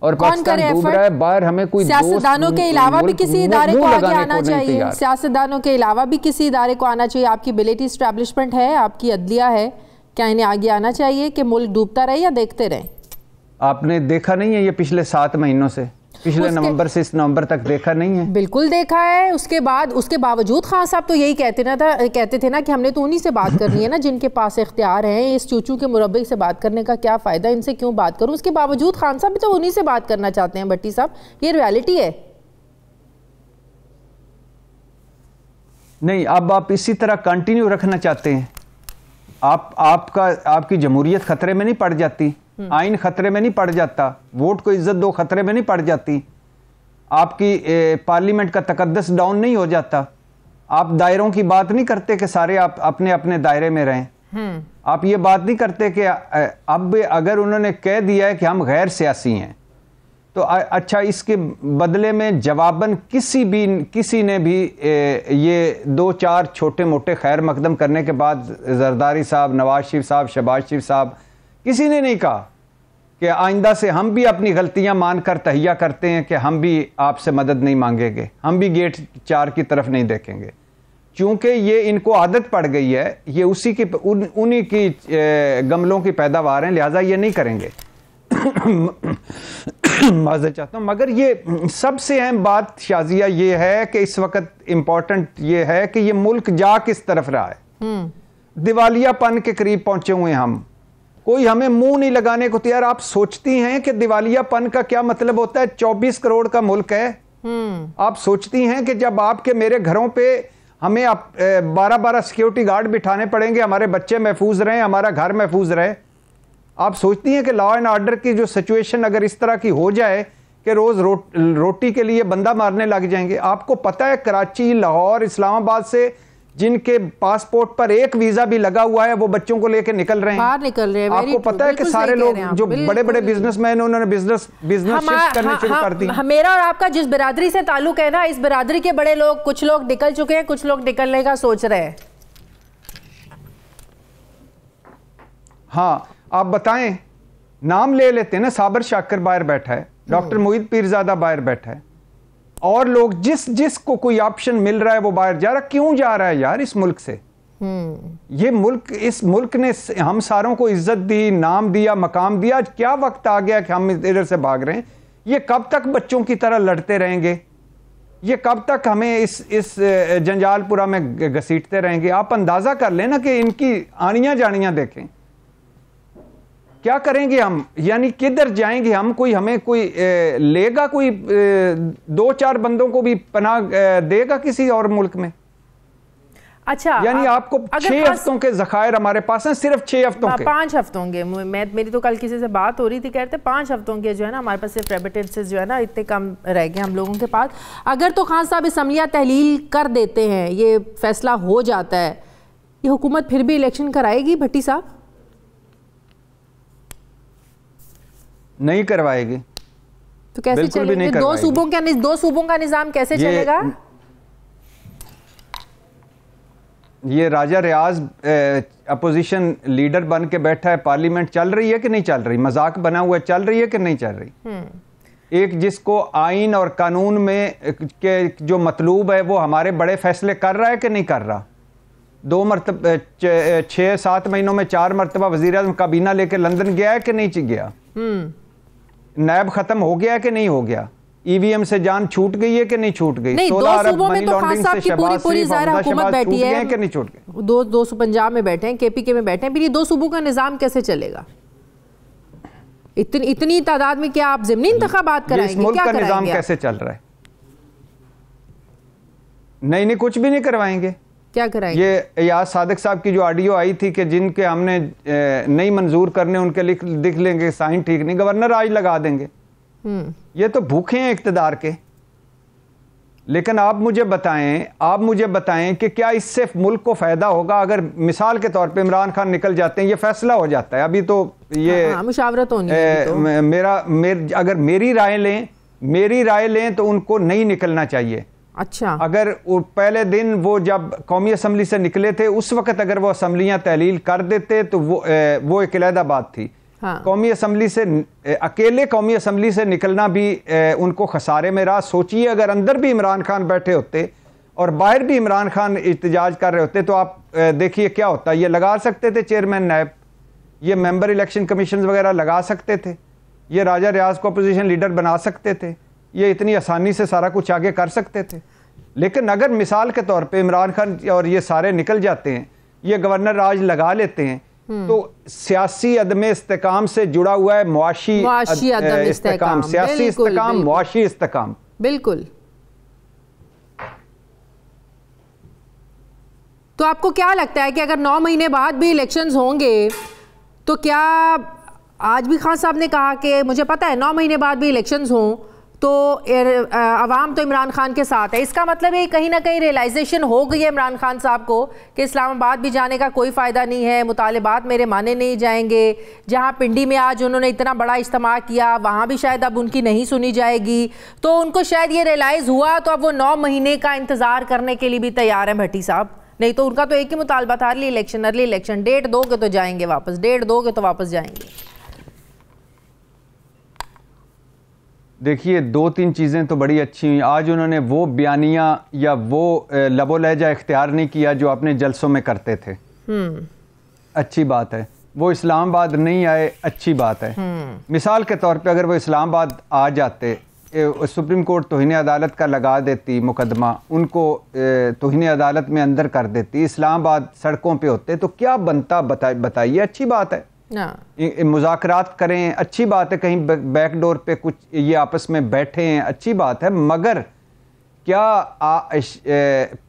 और पाकिस्तान डूब रहा है, बाहर हमें कोई सियासतदानों के अलावा भी किसी इदारे को आगे आना चाहिए, सियासतदानों के अलावा भी किसी इदारे को आना चाहिए। आपकी मिलिट्री एस्टैब्लिशमेंट है, आपकी अदलिया है, क्या इन्हें आगे आना चाहिए कि मुल्क डूबता रहे या देखते रहे? आपने देखा नहीं है ये पिछले 7 महीनों से, पिछले नवंबर से इस नवंबर तक देखा नहीं है? बिल्कुल देखा है। उसके बावजूद खान साहब तो यही कहते थे ना कि हमने तो उन्हीं से बात करनी है ना जिनके पास इख्तियार है, इस चूचू के मुरब्बे से बात करने का क्या फ़ायदा, इनसे क्यों बात करूं? उसके बावजूद खान साहब भी तो उन्हीं से बात करना चाहते हैं। भट्टी साहब, ये रियलिटी है। नहीं, अब आप इसी तरह कंटिन्यू रखना चाहते हैं? आपकी जमहूरियत खतरे में नहीं पड़ जाती? आइन खतरे में नहीं पड़ जाता? वोट को इज्जत दो खतरे में नहीं पड़ जाती? आपकी पार्लियामेंट का तकद्दस डाउन नहीं हो जाता? आप दायरों की बात नहीं करते कि सारे आप अपने अपने दायरे में रहें? आप ये बात नहीं करते कि अब अगर उन्होंने कह दिया है कि हम गैर सियासी हैं, तो अच्छा, इसके बदले में जवाबन किसी ने भी ये 2-4 छोटे मोटे खैर मकदम करने के बाद जरदारी साहब, नवाज शरीफ साहब, शहबाज शरीफ साहब, किसी ने नहीं कहा कि आइंदा से हम भी अपनी गलतियां मानकर तहिया करते हैं कि हम भी आपसे मदद नहीं मांगेंगे, हम भी गेट 4 की तरफ नहीं देखेंगे। चूंकि ये इनको आदत पड़ गई है, ये उन्हीं की गमलों की पैदावार हैं, लिहाजा ये नहीं करेंगे। माज़रत चाहता हूँ, मगर ये सबसे अहम बात शाजिया ये है कि इस वक्त इम्पोर्टेंट ये है कि ये मुल्क जा किस तरफ रहा है। दिवालियापन के करीब पहुंचे हुए हम, कोई हमें मुंह नहीं लगाने को तैयार। आप सोचती हैं कि दिवालियापन का क्या मतलब होता है? 24 करोड़ का मुल्क है। आप सोचती हैं कि जब आपके मेरे घरों पे हमें 12-12 सिक्योरिटी गार्ड बिठाने पड़ेंगे, हमारे बच्चे महफूज रहें, हमारा घर महफूज रहे? आप सोचती हैं कि लॉ एंड ऑर्डर की जो सिचुएशन अगर इस तरह की हो जाए कि रोज रोटी के लिए बंदा मारने लग जाएंगे? आपको पता है कराची, लाहौर, इस्लामाबाद से जिनके पासपोर्ट पर एक वीजा भी लगा हुआ है वो बच्चों को लेकर निकल रहे हैं, बाहर निकल रहे हैं। आपको पता है कि सारे लोग जो बड़े बड़े बिजनेसमैन उन्होंने बिजनेस शिफ्ट करने शुरू कर दी। मेरा और आपका जिस बिरादरी से ताल्लुक है ना, इस बिरादरी के बड़े लोग, कुछ लोग निकल चुके हैं, कुछ लोग निकलने का सोच रहे हैं। हाँ, आप बताएं, नाम ले लेते हैं ना। साबर शाकर बाहर बैठा है, डॉक्टर मोहित पीरजादा बाहर बैठा है, और लोग जिसको कोई ऑप्शन मिल रहा है वो बाहर जा रहा। क्यों जा रहा है यार इस मुल्क से? ये मुल्क, इस मुल्क ने हम सारों को इज्जत दी, नाम दिया, मकाम दिया। आज क्या वक्त आ गया कि हम इधर से भाग रहे हैं? ये कब तक बच्चों की तरह लड़ते रहेंगे? ये कब तक हमें इस जंजालपुरा में घसीटते रहेंगे? आप अंदाजा कर लेना कि इनकी आनियां जानियां देखें, क्या करेंगे हम, यानी किधर जाएंगे हम? कोई हमें कोई लेगा, कोई 2-4 बंदों को भी पनाह देगा किसी और मुल्क में? अच्छा, यानी आपको 6 हफ्तों के ज़खायर हमारे पास हैं, सिर्फ 6 हफ्तों के, 5 हफ्तों के। मेरी तो कल किसी से बात हो रही थी, कहते 5 हफ्तों के जो है ना हमारे पास सिर्फ रेमिटेंसेस जो है ना इतने कम रह गए हम लोगों के पास। अगर तो खान साहब असम्बलियाँ तहलील कर देते हैं, ये फैसला हो जाता है, ये हुकूमत फिर भी इलेक्शन कराएगी भट्टी साहब? नहीं करवाएगी। तो कैसे चलेंगे? 2 सूबों का निज़ाम कैसे चलेगा? ये राजा रियाज अपोजिशन लीडर बन के बैठा है, पार्लियामेंट चल रही है कि नहीं चल रही, मजाक बना हुआ है, चल रही है कि नहीं चल रही। एक जिसको आइन और कानून में के जो मतलूब है वो हमारे बड़े फैसले कर रहा है कि नहीं कर रहा। 2 मरतबा 6-7 महीनों में 4 मरतबा वज़ीर-ए-आज़म काबीना लेके लंदन गया है कि नहीं गया। नैब खत्म हो गया है कि नहीं हो गया। ईवीएम से जान छूट गई है कि नहीं छूट गई। नहीं, 2 सूबों में तो खान साहब की पूरी ज़ाहिर हुकूमत बैठी है कि नहीं छूट गई। 2 पंजाब में बैठे हैं, केपीके में बैठे हैं, फिर ये 2 सूबों का निजाम कैसे चलेगा? इतनी तादाद में क्या आप ज़िमनी इंतखाबात कराएंगे? इस मुल्क का निजाम कैसे चल रहा है? नहीं कुछ भी नहीं करवाएंगे। क्या कराएंगे? ये एयाज सादिक साहब की जो ऑडियो आई थी कि जिनके हमने नहीं मंजूर करने उनके लिख लेंगे, साइन ठीक नहीं, गवर्नर आज लगा देंगे। ये तो भूखे हैं इक्तदार के। लेकिन आप मुझे बताएं कि क्या इससे मुल्क को फायदा होगा? अगर मिसाल के तौर पे इमरान खान निकल जाते हैं, ये फैसला हो जाता है। अभी तो ये मुशावरत होनी है तो। अगर मेरी राय लें तो उनको नहीं निकलना चाहिए। अच्छा, अगर पहले दिन वो जब कौमी असम्बली से निकले थे उस वक्त अगर वो असम्बलियां तहलील कर देते तो वो एक अलहदा बात थी। हाँ। कौमी असम्बली से अकेले कौमी असम्बली से निकलना भी उनको खसारे में रहा। सोचिए अगर अंदर भी इमरान खान बैठे होते और बाहर भी इमरान खान इhtजाज कर रहे होते तो आप देखिए क्या होता। ये लगा सकते थे चेयरमैन नैब, ये मेंबर इलेक्शन कमीशन वगैरह लगा सकते थे, ये राजा रियाज को अपोजिशन लीडर बना सकते थे, ये इतनी आसानी से सारा कुछ आगे कर सकते थे। लेकिन अगर मिसाल के तौर पे इमरान खान और ये सारे निकल जाते हैं, ये गवर्नर राज लगा लेते हैं, तो सियासी अदम इस्तेकाम से जुड़ा हुआ है मुआशी इस्तेकाम, सियासी इस्तेकाम, मुआशी इस्तेकाम। बिल्कुल। तो आपको क्या लगता है कि अगर 9 महीने बाद भी इलेक्शंस होंगे तो क्या, आज भी खान साहब ने कहा कि मुझे पता है 9 महीने बाद भी इलेक्शंस हों तो अवाम तो इमरान खान के साथ है, इसका मतलब है कहीं ना कहीं रियलाइजेशन हो गई है इमरान खान साहब को कि इस्लामाबाद भी जाने का कोई फ़ायदा नहीं है, मुतालिबात मेरे माने नहीं जाएंगे। जहां पिंडी में आज उन्होंने इतना बड़ा इज्तिमा किया वहां भी शायद अब उनकी नहीं सुनी जाएगी, तो उनको शायद ये रियलाइज़ हुआ तो अब वो 9 महीने का इंतज़ार करने के लिए भी तैयार हैं भट्टी साहब। नहीं तो उनका तो एक ही मुतालबा था, अर्ली इलेक्शन, डेट दोगे तो जाएंगे वापस, डेट दोगे तो वापस जाएंगे। देखिए 2-3 चीज़ें तो बड़ी अच्छी हुई। आज उन्होंने वो बयानिया या वो लबो लहजा इख्तियार नहीं किया जो अपने जलसों में करते थे। अच्छी बात है। वो इस्लामाबाद नहीं आए, अच्छी बात है। मिसाल के तौर पे अगर वो इस्लामाबाद आ जाते, सुप्रीम कोर्ट तौहीन अदालत का लगा देती मुकदमा, उनको तौहीन अदालत में अंदर कर देती, इस्लामाबाद सड़कों पे होते तो क्या बनता बताइए। अच्छी बात है, मुज़ाकरात करें, अच्छी बात है, कहीं बैकडोर पे कुछ ये आपस में बैठे हैं, अच्छी बात है। मगर क्या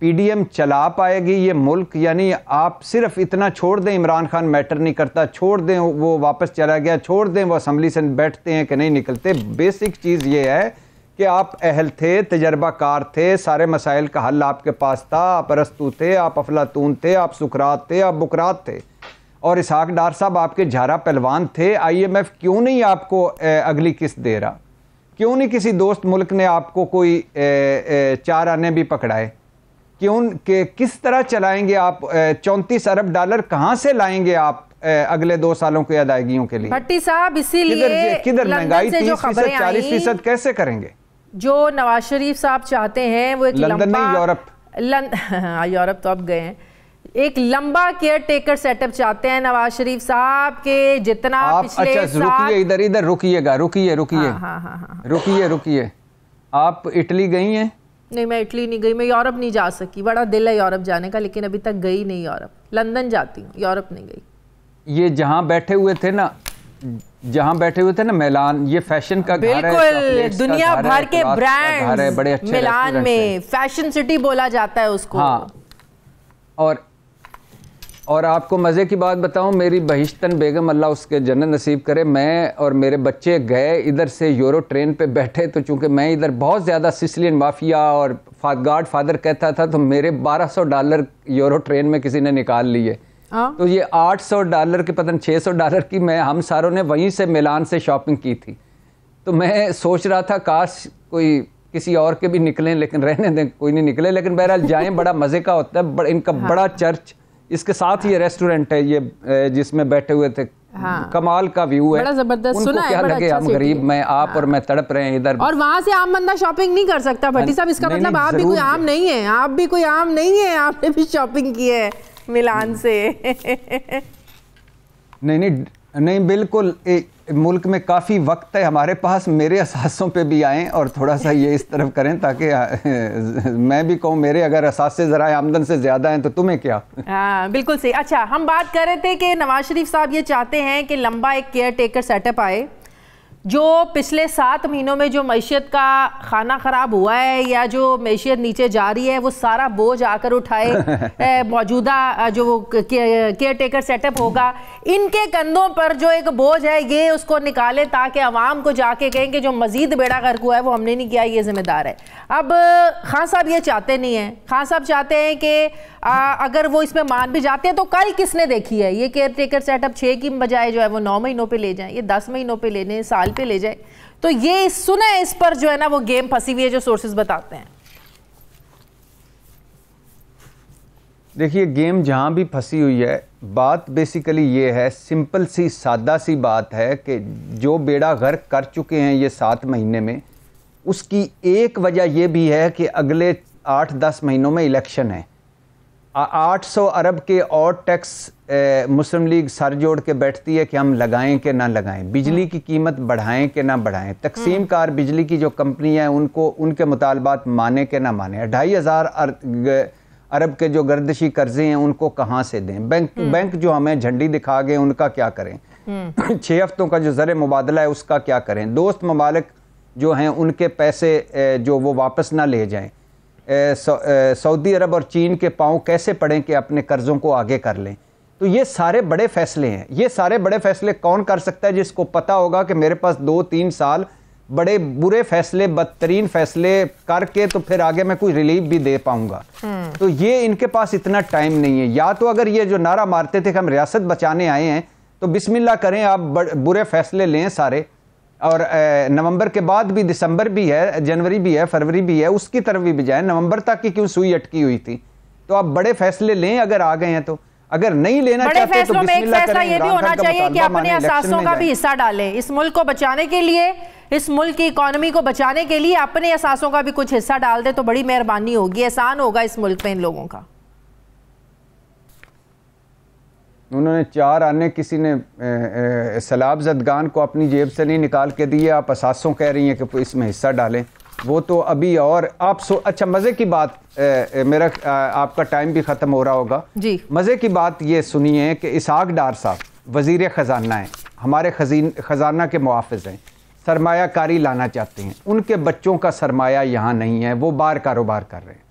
पीडीएम चला पाएगी ये मुल्क? यानी आप सिर्फ इतना छोड़ दें इमरान खान मैटर नहीं करता, छोड़ दें वो वापस चला गया, छोड़ दें वो असम्बली से बैठते हैं कि नहीं निकलते। बेसिक चीज़ ये है कि आप अहल थे, तजर्बाकार थे, सारे मसाइल का हल आपके पास था, आप अरस्तू थे, आप अफलातून थे, आप सुकरात थे, आप बुकरात थे, और इसहाक डार साहब आपके झारा पहलवान थे। IMF क्यों नहीं आपको अगली किस्त दे रहा? क्यों नहीं किसी दोस्त मुल्क ने आपको कोई 4 आने भी पकड़ाए? किस तरह चलाएंगे आप? 34 अरब डॉलर कहाँ से लाएंगे आप अगले 2 सालों की अदायगियों के लिए? भट्टी साहब इसीलिए किधर महंगाई 30% 40% कैसे करेंगे? जो नवाज शरीफ साहब चाहते हैं वो एक लंदन नहीं, यूरोप। यूरोप तो अब गए हैं। एक लंबा केयर टेकर सेटअप चाहते हैं नवाज शरीफ साहब के, जितना आप पिछले अच्छा रुकिए, इधर रुकिएगा, रुकिए। आप इटली गई हैं? नहीं, मैं इटली नहीं गई, मैं यूरोप नहीं जा सकी, बड़ा दिल है यूरोप जाने का, लेकिन अभी तक गई नहीं यूरोप। लंदन जाती हूँ, यूरोप नहीं गई। ये जहाँ बैठे हुए थे ना मिलान, ये फैशन का घर है, बिल्कुल दुनिया भर के ब्रांड्स बड़े अच्छे मिलान में फैशन सिटी बोला जाता है उसको। हाँ, और आपको मज़े की बात बताऊं, मेरी बहिश्तन बेगम अल्लाह उसके जन्नत नसीब करे, मैं और मेरे बच्चे गए इधर से यूरो ट्रेन पे बैठे, तो चूंकि मैं इधर बहुत ज़्यादा सिसिलियन माफिया और गॉड फादर कहता था, तो मेरे $1200 यूरो ट्रेन में किसी ने निकाल लिए। तो ये $800 के पता नहीं $600 की हम सारों ने वहीं से मिलान से शॉपिंग की थी। तो मैं सोच रहा था काश कोई किसी और के भी निकलें, लेकिन रहने दें, कोई नहीं निकले, लेकिन बहरहाल जाएं, बड़ा मज़े का होता है। इनका बड़ा चर्च, इसके साथ ये रेस्टोरेंट है, ये जिसमें बैठे हुए थे, कमाल का व्यू है, बड़ा जबरदस्त। उनको क्या लगे हम गरीब, मैं आप और मैं तड़प रहे हैं इधर, और वहां से आम बंदा शॉपिंग नहीं कर सकता। भट्टी साहब, इसका मतलब आप भी कोई आम नहीं है, आप भी कोई आम नहीं है, आपने भी शॉपिंग की है मिलान से। नहीं बिल्कुल, मुल्क में काफ़ी वक्त है हमारे पास, मेरे असासों पे भी आएँ और थोड़ा सा ये इस तरफ करें, ताकि मैं भी कहूँ मेरे अगर असासे ज़रा आमदन से ज़्यादा हैं तो तुम्हें क्या। हाँ बिल्कुल सही। अच्छा, हम बात कर रहे थे कि नवाज शरीफ साहब ये चाहते हैं कि लंबा एक केयर टेकर सेटअप आए, जो पिछले 7 महीनों में जो मैशियत का खाना ख़राब हुआ है या जो मैशियत नीचे जा रही है, वो सारा बोझ आकर उठाए। मौजूदा जो केयर टेकर सेटअप होगा, इनके कंधों पर जो एक बोझ है ये उसको निकाले, ताकि आवाम को जाके कहें कि जो मजीद बेड़ा गर्क हुआ है वो हमने नहीं किया, ये जिम्मेदार है। अब खान साहब ये चाहते नहीं हैं। खान साहब चाहते हैं कि अगर वो इसमें मान भी जाते हैं तो कल किसने देखी है ये केयर टेकर सेटअप 6 की बजाय जो है वो 9 महीनों पे ले जाएं, ये 10 महीनों पे ले लें, साल पे ले जाए। तो ये सुने, इस पर जो है ना वो गेम फंसी हुई है, जो सोर्सेज बताते हैं। देखिए, गेम जहां भी फंसी हुई है, बात बेसिकली ये है, सिंपल सी सादा सी बात है कि जो बेड़ा गर्क कर चुके हैं ये 7 महीने में, उसकी एक वजह यह भी है कि अगले 8-10 महीनों में इलेक्शन है। 800 अरब के और टैक्स मुस्लिम लीग सर जोड़ के बैठती है कि हम लगाएं कि ना लगाएं, बिजली की कीमत बढ़ाएं कि ना बढ़ाएं, तकसीम कार बिजली की जो कंपनी है उनको उनके मुतालबात माने कि ना माने, 2500 अरब के जो गर्दिशी कर्जे हैं उनको कहाँ से दें, बैंक जो हमें झंडी दिखा गए उनका क्या करें, 6 हफ्तों का जो ज़र मुबादला है उसका क्या करें, दोस्त ममालिक जो हैं उनके पैसे जो वो वापस ना ले जाएं, सऊदी अरब और चीन के पांव कैसे पड़ें कि अपने कर्ज़ों को आगे कर लें। तो ये सारे बड़े फैसले हैं। ये सारे बड़े फैसले कौन कर सकता है? जिसको पता होगा कि मेरे पास 2-3 साल बड़े बुरे फैसले, बदतरीन फैसले करके तो फिर आगे मैं कोई रिलीफ भी दे पाऊंगा। तो ये इनके पास इतना टाइम नहीं है। या तो अगर ये जो नारा मारते थे कि हम रियासत बचाने आए हैं, तो बिस्मिल्लाह करें, आप बुरे फैसले लें सारे, और नवंबर के बाद भी, दिसंबर भी है, जनवरी भी है, फरवरी भी है, उसकी तरफ भी जाए। नवंबर तक की क्यों सुई अटकी हुई थी? तो आप बड़े फैसले लें अगर आ गए हैं तो। अगर नहीं लेना चाहते तो बिस्मिल्लाह करें। ये भी होना चाहिए कि अपने असासों का भी हिस्सा डालें इस मुल्क को बचाने के लिए, इस मुल्क की इकोनॉमी को बचाने के लिए अपने असासों का भी कुछ हिस्सा डाल दे तो बड़ी मेहरबानी होगी, एहसान होगा इस मुल्क में इन लोगों का। उन्होंने 4 आने किसी ने सलाब जदगान को अपनी जेब से नहीं निकाल के दिए, आप असासों कह रही हैं कि इसमें हिस्सा डालें, वो तो अभी। और आप अच्छा, मज़े की बात, मेरा आपका टाइम भी ख़त्म हो रहा होगा जी। मज़े की बात ये सुनिए कि इसहाक डार साहब वज़ीर ख़जाना हैं, हमारे ख़जाना के मुआफ़िज़ हैं, सरमायाकारी लाना चाहते हैं, उनके बच्चों का सरमाया यहाँ नहीं है, वो बाहर कारोबार कर रहे हैं।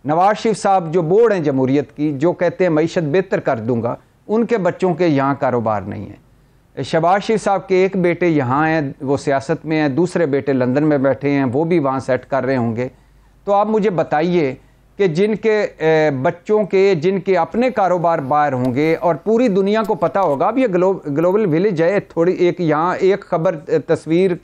नवाज शरीफ साहब जो बोर्ड हैं जमहूरियत की, जो कहते हैं मईशत बेहतर कर दूंगा, उनके बच्चों के यहाँ कारोबार नहीं है। शहबाज शरीफ साहब के एक बेटे यहाँ हैं, वो सियासत में हैं, दूसरे बेटे लंदन में बैठे हैं, वो भी वहाँ सेट कर रहे होंगे। तो आप मुझे बताइए कि जिनके बच्चों के, जिनके अपने कारोबार बाहर होंगे और पूरी दुनिया को पता होगा, अब ये ग्लोबल विलेज है, थोड़ी एक यहाँ एक खबर, तस्वीर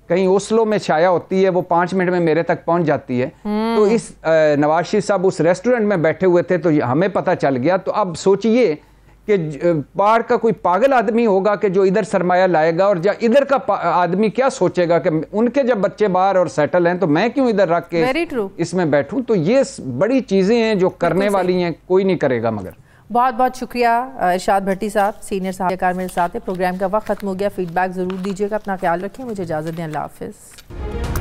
कहीं ओस्लो में छाया होती है, वो 5 मिनट में मेरे तक पहुँच जाती है। तो इस नवाज शरीफ साहब उस रेस्टोरेंट में बैठे हुए थे तो हमें पता चल गया। तो अब सोचिए कि बाहर का कोई पागल आदमी होगा कि जो इधर सरमाया लाएगा, और इधर का आदमी क्या सोचेगा कि उनके जब बच्चे बाहर और सेटल हैं तो मैं क्यों इधर रख के इसमें बैठूं। तो ये बड़ी चीज़ें हैं जो करने वाली हैं, कोई नहीं करेगा। मगर बहुत बहुत शुक्रिया इरशाद भट्टी साहब, सीनियर साहब मेरे साथ है। प्रोग्राम का वक्त खत्म हो गया, फीडबैक ज़रूर दीजिएगा, अपना ख्याल रखें, मुझे इजाज़त दें, अल्लाह हाफ़िज़।